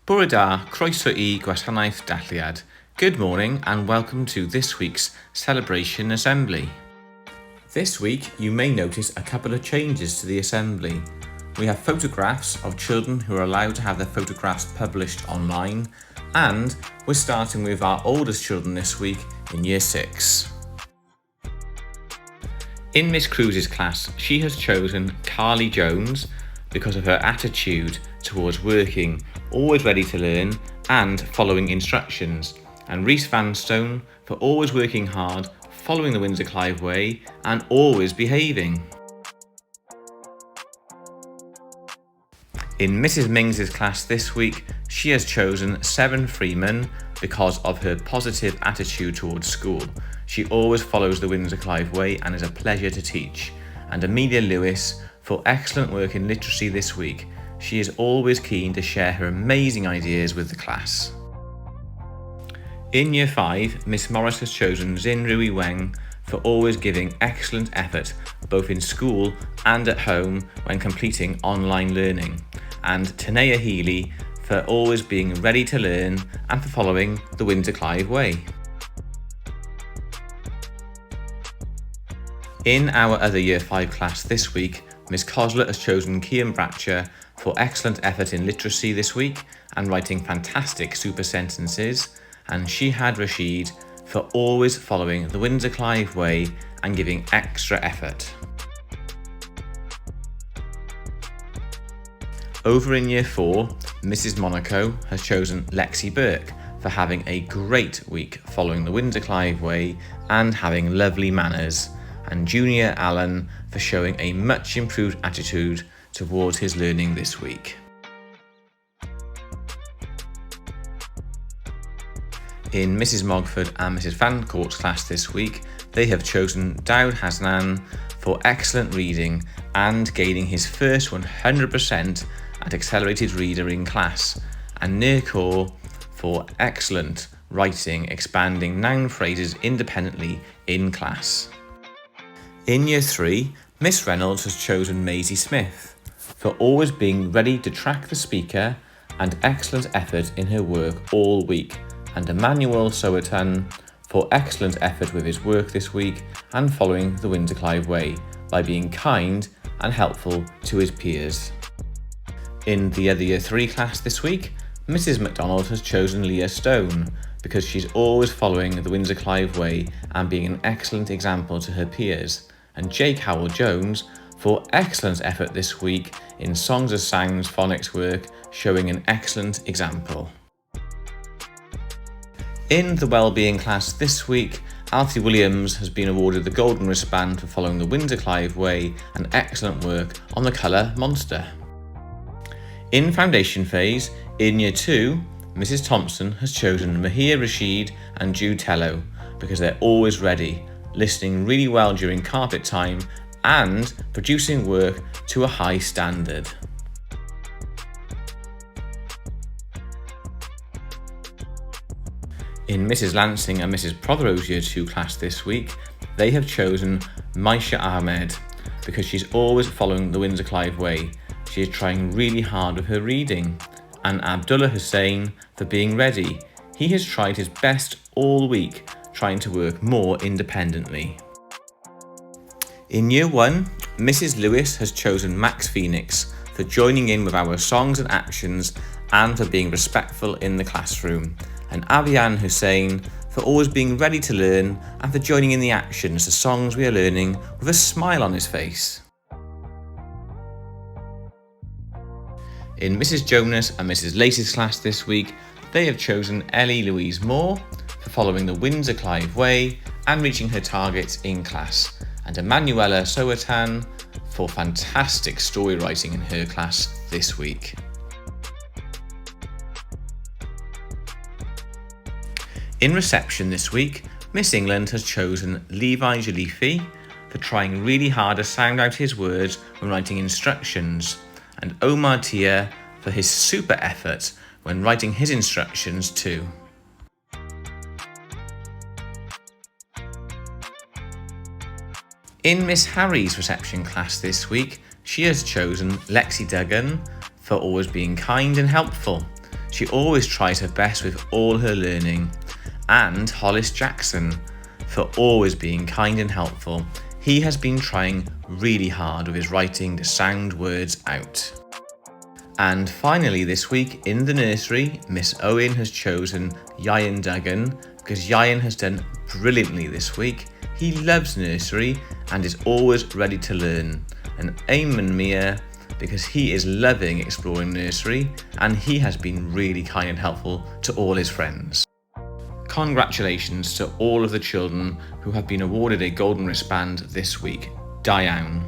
Bore da, croeso I gwasanaeth dalliad. Good morning and welcome to this week's Celebration Assembly. This week you may notice a couple of changes to the assembly. We have photographs of children who are allowed to have their photographs published online, and we're starting with our oldest children this week in Year 6. In Miss Cruz's class, she has chosen Carly Jones because of her attitude towards working, always ready to learn and following instructions, and Rhys Vanstone for always working hard, following the Windsor-Clive way and always behaving. In Mrs Ming's class this week, she has chosen Severn Freeman because of her positive attitude towards school. She always follows the Windsor-Clive way and is a pleasure to teach. And Amelia Lewis for excellent work in literacy this week. She is always keen to share her amazing ideas with the class. In Year 5, Miss Morris has chosen Zin Rui Weng for always giving excellent effort both in school and at home when completing online learning, and Tanea Healy for always being ready to learn and for following the Windsor-Clive way. In our other Year 5 class this week, Miss Kosler has chosen Kian Bratcher for excellent effort in literacy this week and writing fantastic super sentences, and Shihad Rashid for always following the Windsor-Clive way and giving extra effort. Over in Year 4, Mrs Monaco has chosen Lexi Burke for having a great week following the Windsor-Clive way and having lovely manners, and Junior Allen for showing a much improved attitude towards his learning this week. In Mrs Morgford and Mrs Fancourt's class this week, they have chosen Daud Hasnan for excellent reading and gaining his first 100% at Accelerated Reader in class, and Nir Kaur for excellent writing, expanding noun phrases independently in class. In Year 3, Miss Reynolds has chosen Maisie Smith for always being ready to track the speaker and excellent effort in her work all week, and Emmanuel Sowerton for excellent effort with his work this week and following the Windsor-Clive way by being kind and helpful to his peers. In the other Year 3 class this week, Mrs Mcdonald has chosen Leah Stone because she's always following the Windsor-Clive way and being an excellent example to her peers, and Jake Howell-Jones for excellent effort this week in Songs of Sounds phonics work, showing an excellent example. In the Wellbeing class this week, Alfie Williams has been awarded the Golden Wristband for following the Windsor-Clive way and excellent work on the colour Monster. In Foundation phase, in Year 2, Mrs Thompson has chosen Mahir Rashid and Jude Tello because they're always ready, listening really well during carpet time and producing work to a high standard. In Mrs Lansing and Mrs Prothero's Year 2 class this week, they have chosen Maisha Ahmed because she's always following the Windsor-Clive way. She is trying really hard with her reading, and Abdullah Hussain for being ready. He has tried his best all week, trying to work more independently. In Year 1, Mrs Lewis has chosen Max Phoenix for joining in with our songs and actions and for being respectful in the classroom, and Avian Hussain for always being ready to learn and for joining in the actions, the songs we are learning, with a smile on his face. In Mrs Jonas and Mrs Lacey's class this week, they have chosen Ellie Louise Moore for following the Windsor-Clive way and reaching her targets in class, and Emanuela Sowertan for fantastic story writing in her class this week. In reception this week, Miss England has chosen Levi Jalifi for trying really hard to sound out his words when writing instructions, and Omar Tia for his super effort when writing his instructions too. In Miss Harry's reception class this week, she has chosen Lexi Duggan for always being kind and helpful. She always tries her best with all her learning. And Hollis Jackson for always being kind and helpful. He has been trying really hard with his writing to sound words out. And finally this week in the nursery, Miss Owen has chosen Ian Duggan because Ian has done brilliantly this week. He loves nursery and is always ready to learn. And Eamon Mia because he is loving exploring nursery and he has been really kind and helpful to all his friends. Congratulations to all of the children who have been awarded a golden wristband this week. Diane.